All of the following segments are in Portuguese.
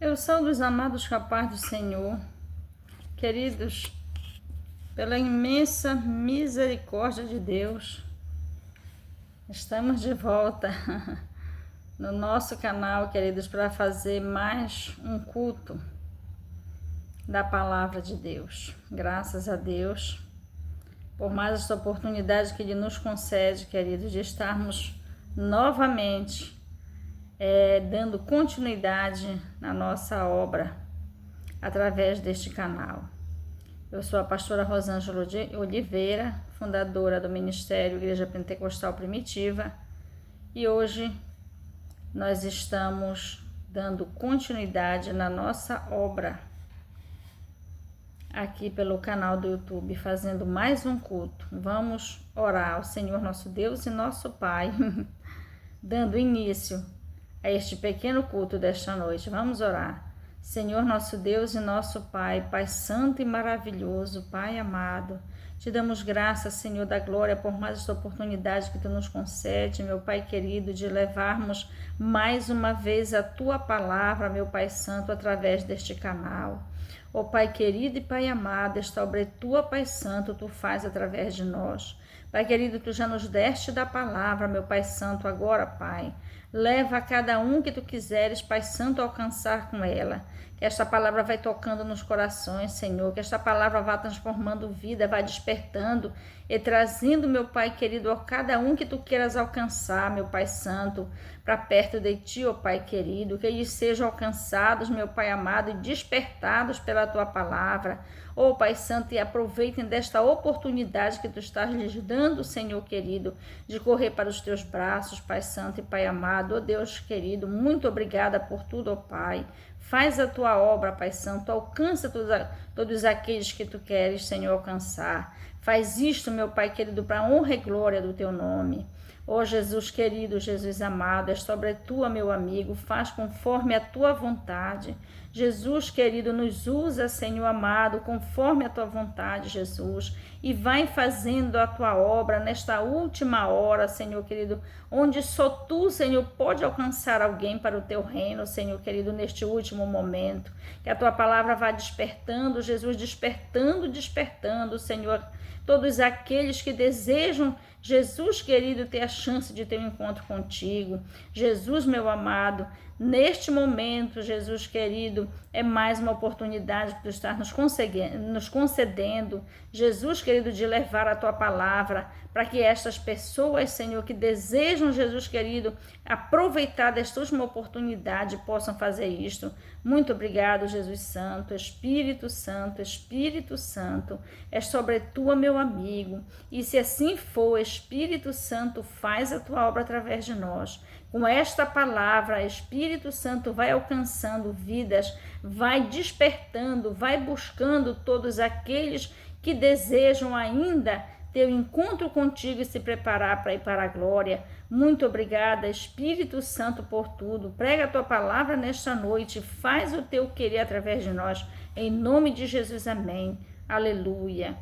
Eu sou dos amados com a paz do Senhor, queridos, pela imensa misericórdia de Deus, estamos de volta no nosso canal, queridos, para fazer mais um culto da palavra de Deus. Graças a Deus por mais esta oportunidade que Ele nos concede, queridos, de estarmos novamente dando continuidade na nossa obra através deste canal. Eu sou a pastora Rosângela Oliveira, fundadora do Ministério Igreja Pentecostal Primitiva, e hoje nós estamos dando continuidade na nossa obra aqui pelo canal do YouTube, fazendo mais um culto. Vamos orar ao Senhor nosso Deus e nosso Pai, dando início a este pequeno culto desta noite. Vamos orar. Senhor nosso Deus e nosso Pai, Pai santo e maravilhoso, Pai amado, te damos graças, Senhor da glória, por mais esta oportunidade que Tu nos concede, meu Pai querido, de levarmos mais uma vez a Tua palavra, meu Pai santo, através deste canal. Ó Pai querido e Pai amado, esta obra é Tua, Pai santo, Tu faz através de nós. Pai querido, Tu já nos deste da palavra, meu Pai santo, agora, Pai, leva a cada um que Tu quiseres, Pai santo, alcançar com ela. Que esta palavra vai tocando nos corações, Senhor, que esta palavra vá transformando vida, vai despertando e trazendo, meu Pai querido, a cada um que Tu queiras alcançar, meu Pai santo, para perto de Ti, ó Pai querido, que eles sejam alcançados, meu Pai amado, e despertados pela Tua palavra, ó Pai santo, e aproveitem desta oportunidade que Tu estás lhes dando, Senhor querido, de correr para os Teus braços, Pai santo e Pai amado, ó Deus querido, muito obrigada por tudo, ó Pai. Faz a Tua obra, Pai santo, alcança todos aqueles que Tu queres, Senhor, alcançar. Faz isto, meu Pai querido, para a honra e glória do Teu nome. Ó Jesus querido, Jesus amado, esta obra é Tua, meu amigo, faz conforme a Tua vontade. Jesus querido, nos usa, Senhor amado, conforme a Tua vontade, Jesus, e vai fazendo a Tua obra nesta última hora, Senhor querido, onde só Tu, Senhor, pode alcançar alguém para o Teu reino, Senhor querido, neste último momento. Que a Tua palavra vá despertando, Jesus, despertando, Senhor, todos aqueles que desejam, Jesus querido, ter a chance de ter um encontro contigo. Jesus, meu amado, neste momento, Jesus querido, é mais uma oportunidade que Tu estás nos concedendo, Jesus querido, de levar a Tua palavra para que estas pessoas, Senhor, que desejam, Jesus querido, aproveitar desta última oportunidade, possam fazer isto. Muito obrigado, Jesus Santo, Espírito Santo, Espírito Santo, é sobre Tua, meu amigo, e se assim for, Espírito Santo, faz a Tua obra através de nós. Com esta palavra, Espírito Santo vai alcançando vidas, vai despertando, vai buscando todos aqueles que desejam ainda ter um encontro contigo e se preparar para ir para a glória. Muito obrigada, Espírito Santo, por tudo. Prega a Tua palavra nesta noite, faz o Teu querer através de nós. Em nome de Jesus, amém. Aleluia.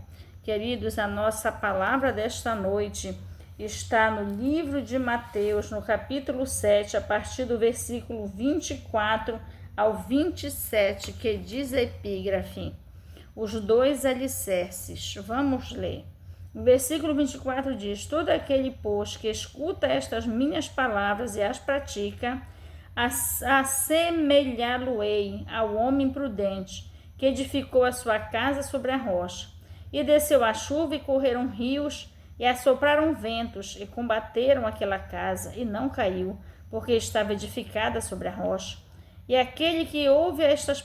Queridos, a nossa palavra desta noite está no livro de Mateus, no capítulo 7, a partir do versículo 24 ao 27, que diz a epígrafe: os dois alicerces. Vamos ler. O versículo 24 diz: todo aquele, pois, que escuta estas minhas palavras e as pratica, assemelhá-lo-ei ao homem prudente, que edificou a sua casa sobre a rocha. E desceu a chuva, e correram rios, e assopraram ventos, e combateram aquela casa, e não caiu, porque estava edificada sobre a rocha. E aquele que ouve estas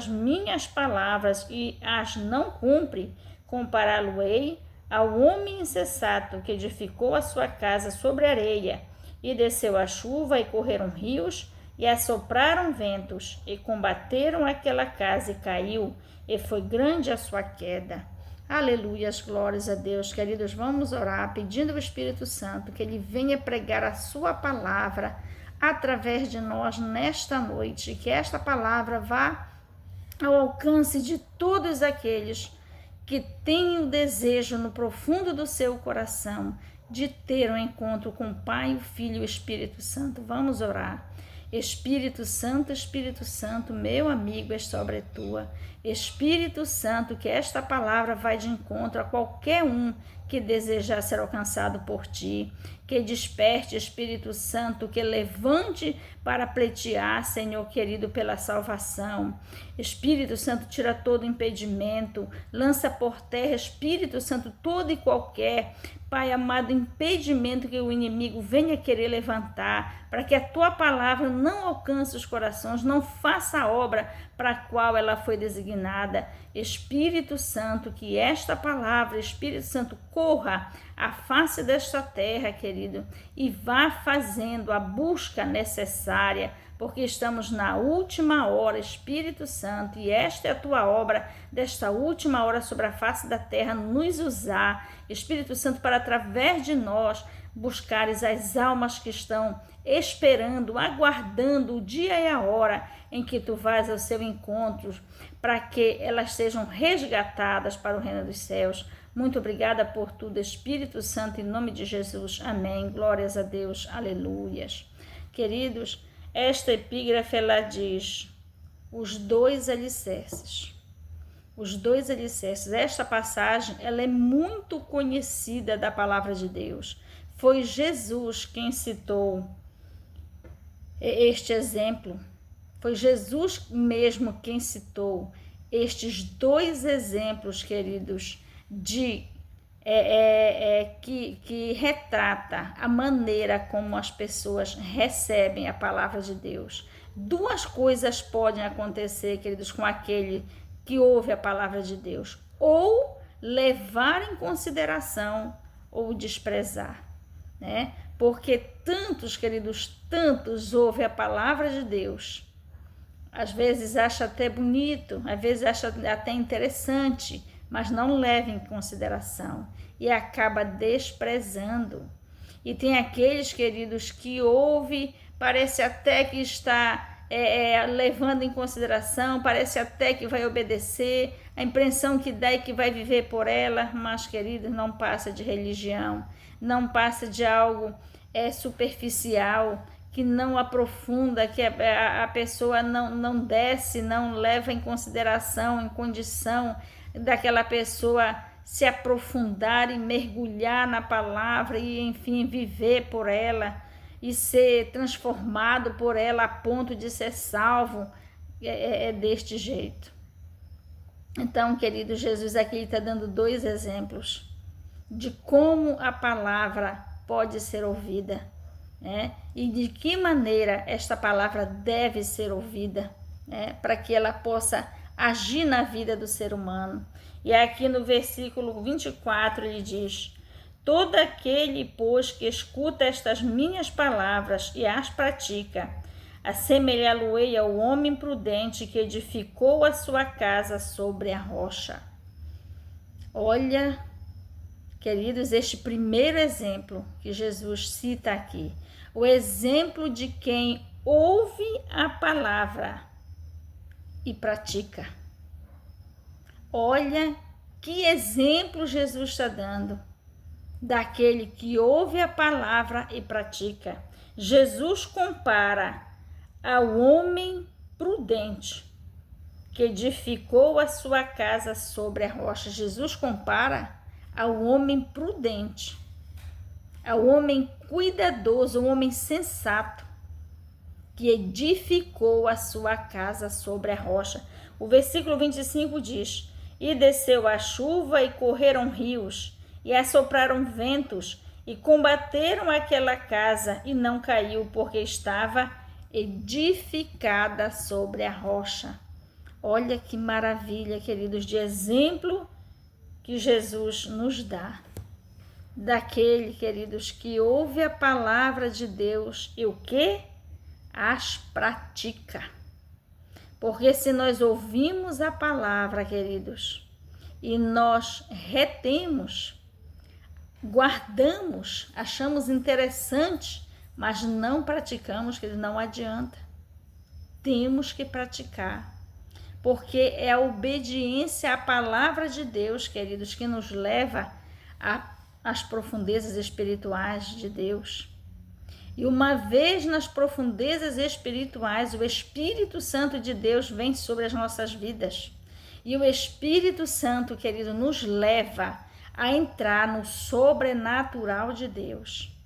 minhas palavras e as não cumpre, compará-lo-ei ao homem insensato que edificou a sua casa sobre a areia, e desceu a chuva, e correram rios, e assopraram ventos, e combateram aquela casa, e caiu, e foi grande a sua queda. Aleluia, as glórias a Deus. Queridos, vamos orar pedindo ao Espírito Santo que Ele venha pregar a Sua palavra através de nós nesta noite, que esta palavra vá ao alcance de todos aqueles que têm o desejo no profundo do seu coração de ter um encontro com o Pai, o Filho e o Espírito Santo. Vamos orar. Espírito Santo, meu amigo, esta obra é tua. Espírito Santo, que esta palavra vai de encontro a qualquer um que desejar ser alcançado por ti. Que desperte, Espírito Santo, que levante para pleitear, Senhor querido, pela salvação. Espírito Santo, tira todo impedimento, lança por terra, Espírito Santo, todo e qualquer, Pai amado, impedimento que o inimigo venha querer levantar, para que a tua palavra não alcance os corações, não faça a obra para a qual ela foi designada. Espírito Santo, que esta palavra, Espírito Santo, corra à face desta terra, querido, e vá fazendo a busca necessária, porque estamos na última hora, Espírito Santo, e esta é a tua obra desta última hora sobre a face da terra, nos usar, Espírito Santo, para através de nós buscares as almas que estão esperando, aguardando o dia e a hora em que tu vais ao seu encontro, para que elas sejam resgatadas para o reino dos céus. Muito obrigada por tudo, Espírito Santo, em nome de Jesus. Amém. Glórias a Deus. Aleluias. Queridos, esta epígrafe, ela diz os dois alicerces. Os dois alicerces. Esta passagem, ela é muito conhecida da palavra de Deus. Foi Jesus quem citou este exemplo. Foi Jesus mesmo quem citou estes dois exemplos, queridos, que retrata a maneira como as pessoas recebem a palavra de Deus. Duas coisas podem acontecer, queridos, com aquele que ouve a palavra de Deus: ou levar em consideração ou desprezar, né? Porque tantos, queridos, tantos ouvem a palavra de Deus, às vezes acha até bonito, às vezes acha até interessante, mas não leva em consideração e acaba desprezando. E tem aqueles, queridos, que ouve, parece até que está levando em consideração, parece até que vai obedecer, a impressão que dá é que vai viver por ela, mas, queridos, não passa de religião, não passa de algo superficial, que não aprofunda, que a pessoa não desce, não leva em consideração, em condição daquela pessoa se aprofundar e mergulhar na palavra e, enfim, viver por ela e ser transformado por ela a ponto de ser salvo. É deste jeito. Então, querido, Jesus aqui está dando dois exemplos de como a palavra pode ser ouvida, né? E de que maneira esta palavra deve ser ouvida, né? Para que ela possa agir na vida do ser humano. E aqui no versículo 24 ele diz: todo aquele, pois, que escuta estas minhas palavras e as pratica, assemelhá-lo-ei ao homem prudente que edificou a sua casa sobre a rocha. Olha, queridos, este primeiro exemplo que Jesus cita aqui, o exemplo de quem ouve a palavra e pratica. Olha que exemplo Jesus está dando daquele que ouve a palavra e pratica. Jesus compara ao homem prudente que edificou a sua casa sobre a rocha. Jesus compara ao homem prudente, ao homem cuidadoso, ao homem sensato, que edificou a sua casa sobre a rocha. O versículo 25 diz: e desceu a chuva, e correram rios, e assopraram ventos, e combateram aquela casa, e não caiu, porque estava edificada sobre a rocha. Olha que maravilha, queridos, de exemplo que Jesus nos dá. Daquele, queridos, que ouve a palavra de Deus e o que? As pratica. Porque se nós ouvimos a palavra, queridos, e nós retemos, guardamos, achamos interessante, mas não praticamos, queridos, não adianta. Temos que praticar. Porque é a obediência à palavra de Deus, queridos, que nos leva às profundezas espirituais de Deus. E uma vez nas profundezas espirituais, o Espírito Santo de Deus vem sobre as nossas vidas. E o Espírito Santo, querido, nos leva a entrar no sobrenatural de Deus.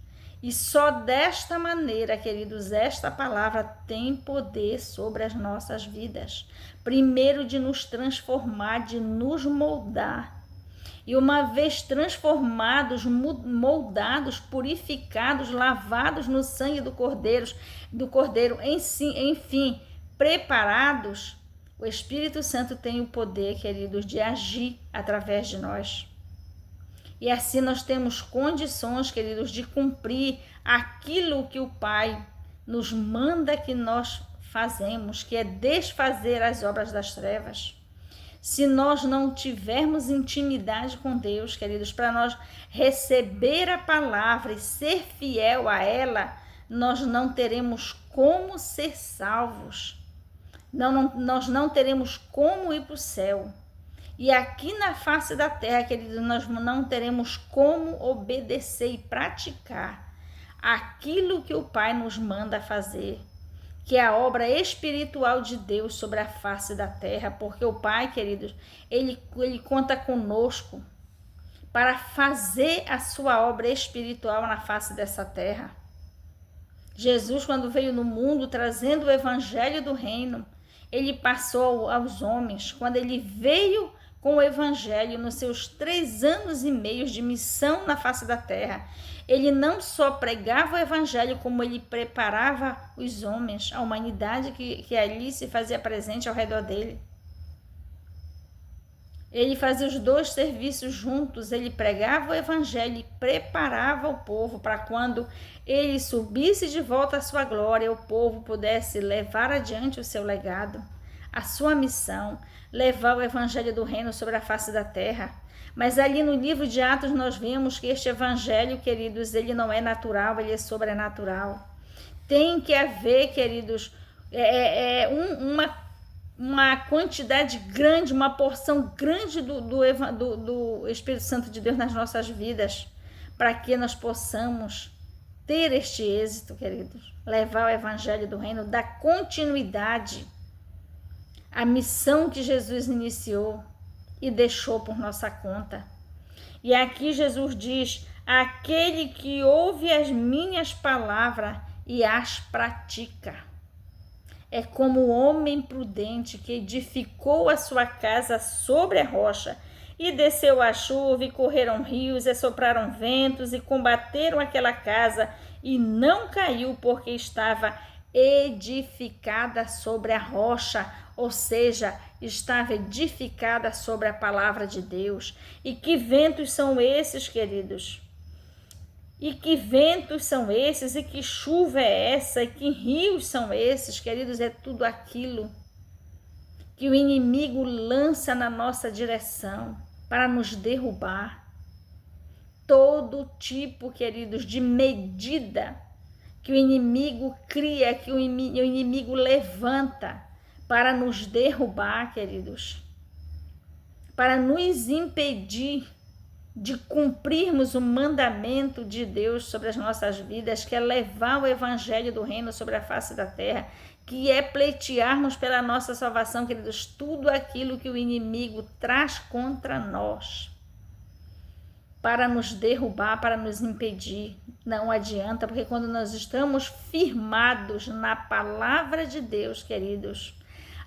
E só desta maneira, queridos, esta palavra tem poder sobre as nossas vidas. Primeiro, de nos transformar, de nos moldar. E uma vez transformados, moldados, purificados, lavados no sangue do Cordeiro, enfim, preparados, o Espírito Santo tem o poder, queridos, de agir através de nós. E assim nós temos condições, queridos, de cumprir aquilo que o Pai nos manda que nós fazemos, que é desfazer as obras das trevas. Se nós não tivermos intimidade com Deus, queridos, para nós receber a palavra e ser fiel a ela, nós não teremos como ser salvos. Nós não teremos como ir para o céu. E aqui na face da terra, queridos, nós não teremos como obedecer e praticar aquilo que o Pai nos manda fazer, que é a obra espiritual de Deus sobre a face da terra, porque o Pai, queridos, ele conta conosco para fazer a sua obra espiritual na face dessa terra. Jesus, quando veio no mundo trazendo o evangelho do reino, ele passou aos homens, quando ele veio com o evangelho nos seus 3 anos e meio de missão na face da terra, ele não só pregava o evangelho, como ele preparava os homens, a humanidade que ali se fazia presente ao redor dele. Ele fazia os 2 serviços juntos, ele pregava o evangelho e preparava o povo para quando ele subisse de volta à sua glória, o povo pudesse levar adiante o seu legado, a sua missão, levar o evangelho do reino sobre a face da terra. Mas ali no livro de Atos nós vemos que este evangelho, queridos, ele não é natural, ele é sobrenatural. Tem que haver, queridos, uma quantidade grande, uma porção grande do Espírito Santo de Deus nas nossas vidas, para que nós possamos ter este êxito, queridos, levar o evangelho do reino, dar continuidade à missão que Jesus iniciou e deixou por nossa conta. E aqui Jesus diz: aquele que ouve as minhas palavras e as pratica é como o homem prudente que edificou a sua casa sobre a rocha, e desceu a chuva, e correram rios, e sopraram ventos, e combateram aquela casa, e não caiu, porque estava edificada sobre a rocha, ou seja, estava edificada sobre a palavra de Deus. E que ventos são esses, queridos? E que ventos são esses? E que chuva é essa? E que rios são esses, queridos? É tudo aquilo que o inimigo lança na nossa direção para nos derrubar. Todo tipo, queridos, de medida que o inimigo cria, que o inimigo levanta para nos derrubar, queridos, para nos impedir de cumprirmos o mandamento de Deus sobre as nossas vidas, que é levar o evangelho do reino sobre a face da terra, que é pleitearmos pela nossa salvação, queridos, tudo aquilo que o inimigo traz contra nós para nos derrubar, para nos impedir. Não adianta, porque quando nós estamos firmados na palavra de Deus, queridos,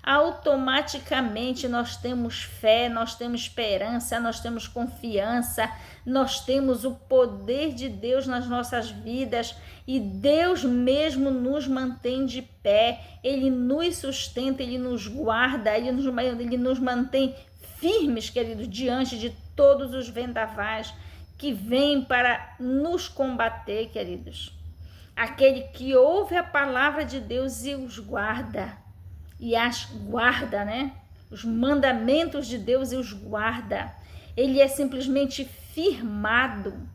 automaticamente nós temos fé, nós temos esperança, nós temos confiança, nós temos o poder de Deus nas nossas vidas, e Deus mesmo nos mantém de pé, Ele nos sustenta, Ele nos guarda, Ele nos mantém firmes, queridos, diante de todos os vendavais que vêm para nos combater, queridos. Aquele que ouve a palavra de Deus e os guarda, e as guarda, né? Os mandamentos de Deus e os guarda. Ele é simplesmente firmado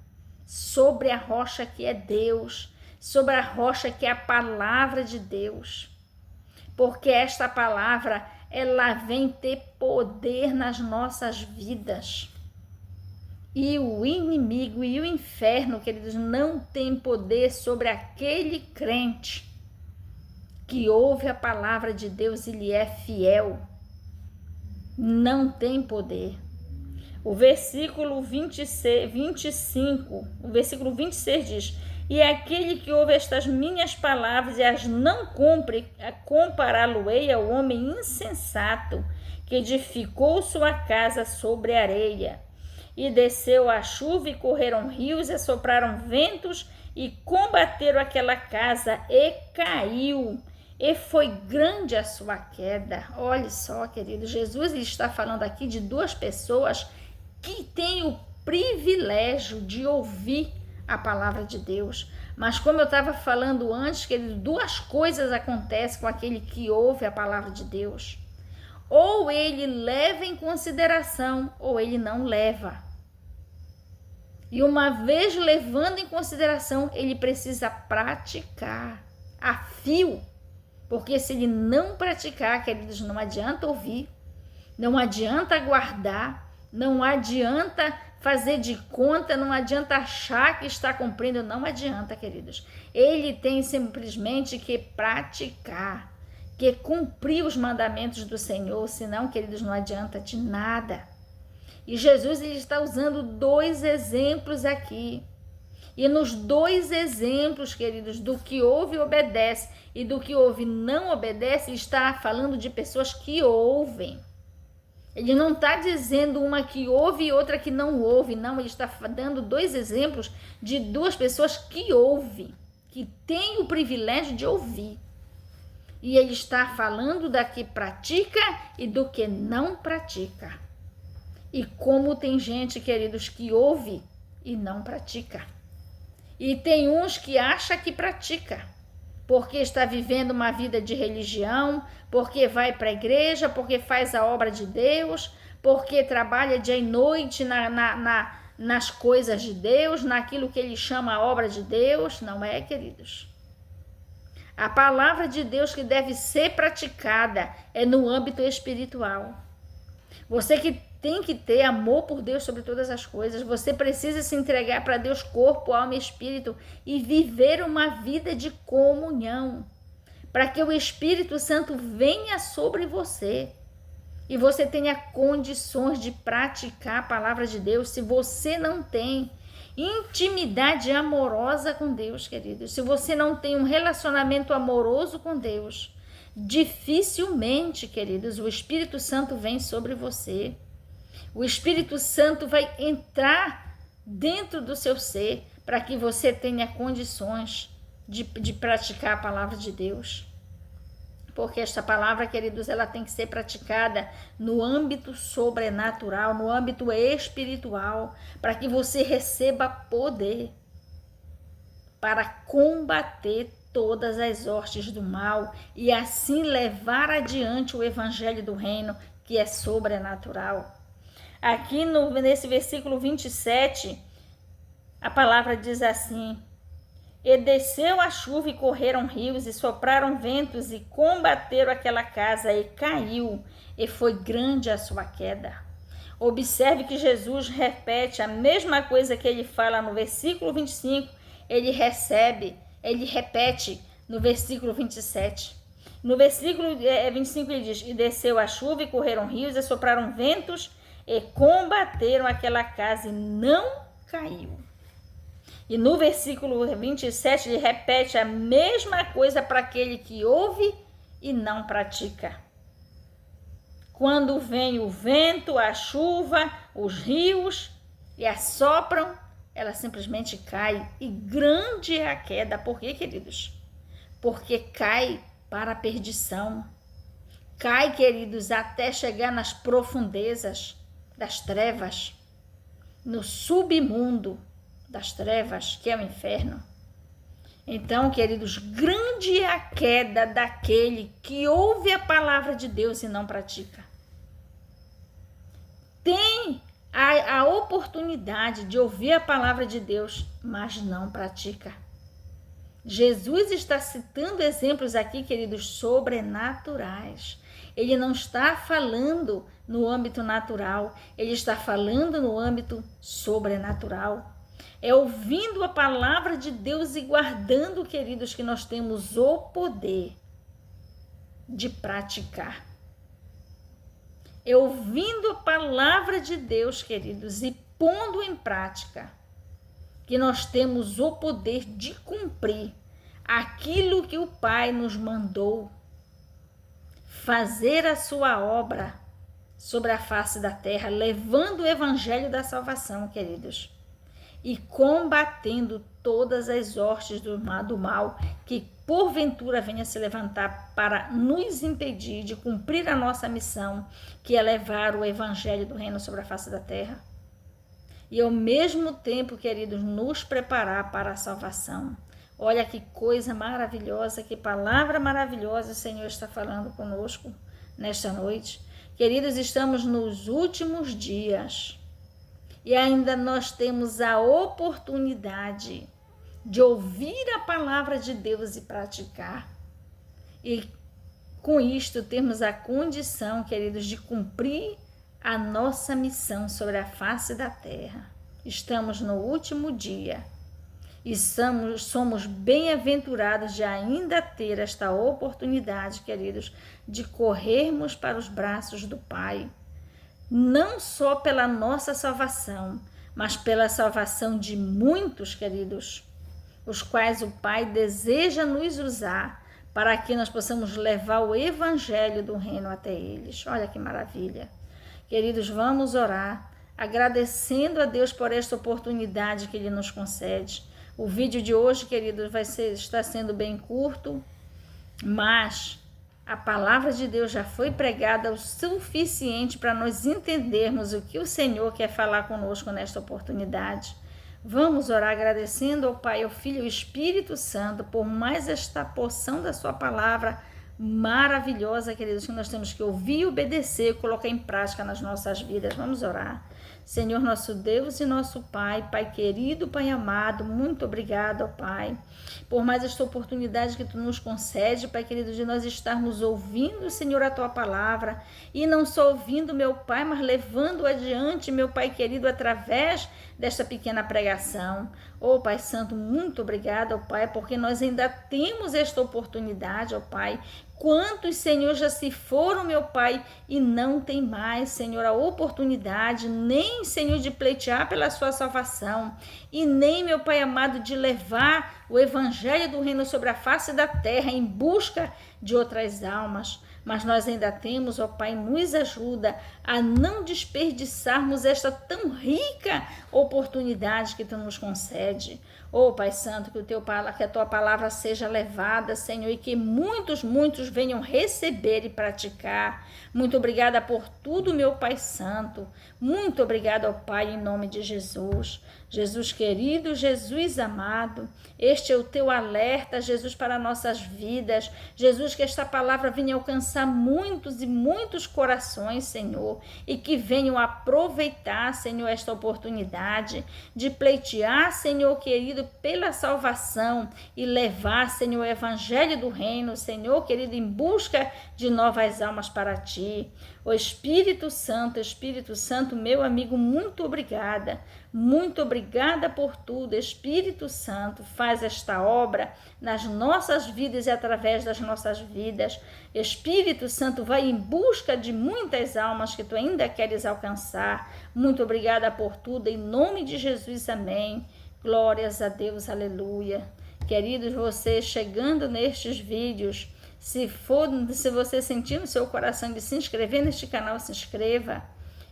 sobre a rocha que é Deus, sobre a rocha que é a palavra de Deus. Porque esta palavra, ela vem ter poder nas nossas vidas. E o inimigo e o inferno, queridos, não tem poder sobre aquele crente que ouve a palavra de Deus e lhe é fiel. Não tem poder. O versículo 25, o versículo 26 diz: E aquele que ouve estas minhas palavras e as não cumpre, compará-lo-ei ao homem insensato que edificou sua casa sobre areia. E desceu a chuva e correram rios e sopraram ventos e combateram aquela casa e caiu. E foi grande a sua queda. Olha só, querido, Jesus está falando aqui de duas pessoas que têm o privilégio de ouvir a palavra de Deus. Mas como eu estava falando antes, querido, duas coisas acontecem com aquele que ouve a palavra de Deus. Ou ele leva em consideração, ou ele não leva. E uma vez levando em consideração, ele precisa praticar a fio. Porque se ele não praticar, queridos, não adianta ouvir, não adianta guardar, não adianta fazer de conta, não adianta achar que está cumprindo, não adianta, queridos. Ele tem simplesmente que praticar, que cumprir os mandamentos do Senhor, senão, queridos, não adianta de nada. E Jesus ele está usando dois exemplos aqui. E nos dois exemplos, queridos, do que ouve e obedece e do que ouve e não obedece, está falando de pessoas que ouvem. Ele não está dizendo uma que ouve e outra que não ouve, não. Ele está dando dois exemplos de duas pessoas que ouvem, que têm o privilégio de ouvir. E ele está falando da que pratica e do que não pratica. E como tem gente, queridos, que ouve e não pratica. E tem uns que acha que pratica, porque está vivendo uma vida de religião, porque vai para a igreja, porque faz a obra de Deus, porque trabalha dia e noite nas coisas de Deus, naquilo que ele chama a obra de Deus. Não é, queridos? A palavra de Deus que deve ser praticada é no âmbito espiritual. Você que tem que ter amor por Deus sobre todas as coisas. Você precisa se entregar para Deus, corpo, alma e espírito, e viver uma vida de comunhão, para que o Espírito Santo venha sobre você e você tenha condições de praticar a palavra de Deus. Se você não tem intimidade amorosa com Deus, queridos, se você não tem um relacionamento amoroso com Deus, dificilmente, queridos, o Espírito Santo vem sobre você. O Espírito Santo vai entrar dentro do seu ser para que você tenha condições de praticar a palavra de Deus. Porque esta palavra, queridos, ela tem que ser praticada no âmbito sobrenatural, no âmbito espiritual, para que você receba poder para combater todas as hostes do mal e assim levar adiante o evangelho do reino, que é sobrenatural. Aqui nesse versículo 27, a palavra diz assim: E desceu a chuva e correram rios e sopraram ventos e combateram aquela casa e caiu, e foi grande a sua queda. Observe que Jesus repete a mesma coisa que ele fala no versículo 25, ele repete no versículo 27. No versículo 25 ele diz: E desceu a chuva e correram rios e sopraram ventos e combateram aquela casa e não caiu. E no versículo 27 ele repete a mesma coisa para aquele que ouve e não pratica. Quando vem o vento, a chuva, os rios e assopram, ela simplesmente cai. E grande é a queda. Por quê, queridos? Porque cai para a perdição. Cai, queridos, até chegar nas profundezas das trevas, no submundo das trevas, que é o inferno. Então, queridos, grande é a queda daquele que ouve a palavra de Deus e não pratica. Tem a oportunidade de ouvir a palavra de Deus, mas não pratica. Jesus está citando exemplos aqui, queridos, sobrenaturais. Ele não está falando no âmbito natural, ele está falando no âmbito sobrenatural. É ouvindo a palavra de Deus e guardando, queridos, que nós temos o poder de praticar. É ouvindo a palavra de Deus, queridos, e pondo em prática, que nós temos o poder de cumprir aquilo que o Pai nos mandou, fazer a sua obra sobre a face da terra, levando o evangelho da salvação, queridos, e combatendo todas as hostes do mal que porventura venha se levantar para nos impedir de cumprir a nossa missão, que é levar o evangelho do reino sobre a face da terra. E ao mesmo tempo, queridos, nos preparar para a salvação. Olha que coisa maravilhosa, que palavra maravilhosa o Senhor está falando conosco nesta noite. Queridos, estamos nos últimos dias e ainda nós temos a oportunidade de ouvir a palavra de Deus e praticar. E com isto temos a condição, queridos, de cumprir a nossa missão sobre a face da terra. Estamos no último dia e somos bem-aventurados de ainda ter esta oportunidade, queridos, de corrermos para os braços do Pai, não só pela nossa salvação, mas pela salvação de muitos, queridos, os quais o Pai deseja nos usar para que nós possamos levar o evangelho do reino até eles. Olha que maravilha. Queridos, vamos orar, agradecendo a Deus por esta oportunidade que Ele nos concede. O vídeo de hoje, queridos, está sendo bem curto, mas a palavra de Deus já foi pregada o suficiente para nós entendermos o que o Senhor quer falar conosco nesta oportunidade. Vamos orar agradecendo ao Pai, ao Filho e ao Espírito Santo por mais esta porção da sua palavra maravilhosa, queridos, que nós temos que ouvir, obedecer e colocar em prática nas nossas vidas. Vamos orar. Senhor, nosso Deus e nosso Pai, Pai querido, Pai amado, muito obrigado, ó Pai, por mais esta oportunidade que Tu nos concede, Pai querido, de nós estarmos ouvindo, Senhor, a Tua palavra, e não só ouvindo, meu Pai, mas levando adiante, meu Pai querido, através desta pequena pregação. Ó Pai Santo, muito obrigado, ó Pai, porque nós ainda temos esta oportunidade, ó Pai. Quantos, Senhor, já se foram, meu Pai, e não tem mais, Senhor, a oportunidade, nem, Senhor, de pleitear pela sua salvação, e nem, meu Pai amado, de levar o evangelho do reino sobre a face da terra em busca de outras almas. Mas nós ainda temos, ó Pai, nos ajuda a não desperdiçarmos esta tão rica oportunidade que Tu nos concede. Ó Pai Santo, que a Tua palavra seja levada, Senhor, e que muitos venham receber e praticar. Muito obrigada por tudo, meu Pai Santo. Muito obrigada, ó Pai, em nome de Jesus. Jesus querido, Jesus amado, este é o Teu alerta, Jesus, para nossas vidas. Jesus, que esta palavra venha alcançar muitos e muitos corações, Senhor, e que venham aproveitar, Senhor, esta oportunidade de pleitear, Senhor querido, pela salvação e levar, Senhor, o evangelho do reino, Senhor querido, em busca de novas almas para Ti. O Espírito Santo, meu amigo, muito obrigada por tudo. Espírito Santo, faz esta obra nas nossas vidas e através das nossas vidas. Espírito Santo, vai em busca de muitas almas que Tu ainda queres alcançar. Muito obrigada por tudo, em nome de Jesus, amém. Glórias a Deus, aleluia. Queridos, você chegando nestes vídeos, se você sentir no seu coração de se inscrever neste canal, se inscreva,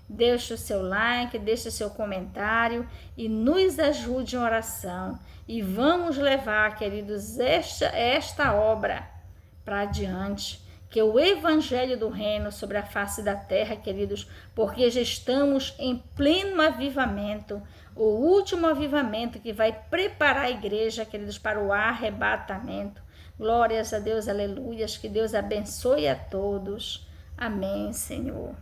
deixe o seu like, deixe o seu comentário e nos ajude em oração. E vamos levar, queridos, esta obra para adiante, que é o evangelho do reino sobre a face da terra, queridos, porque já estamos em pleno avivamento, o último avivamento que vai preparar a igreja, queridos, para o arrebatamento. Glórias a Deus, aleluias, que Deus abençoe a todos. Amém, Senhor.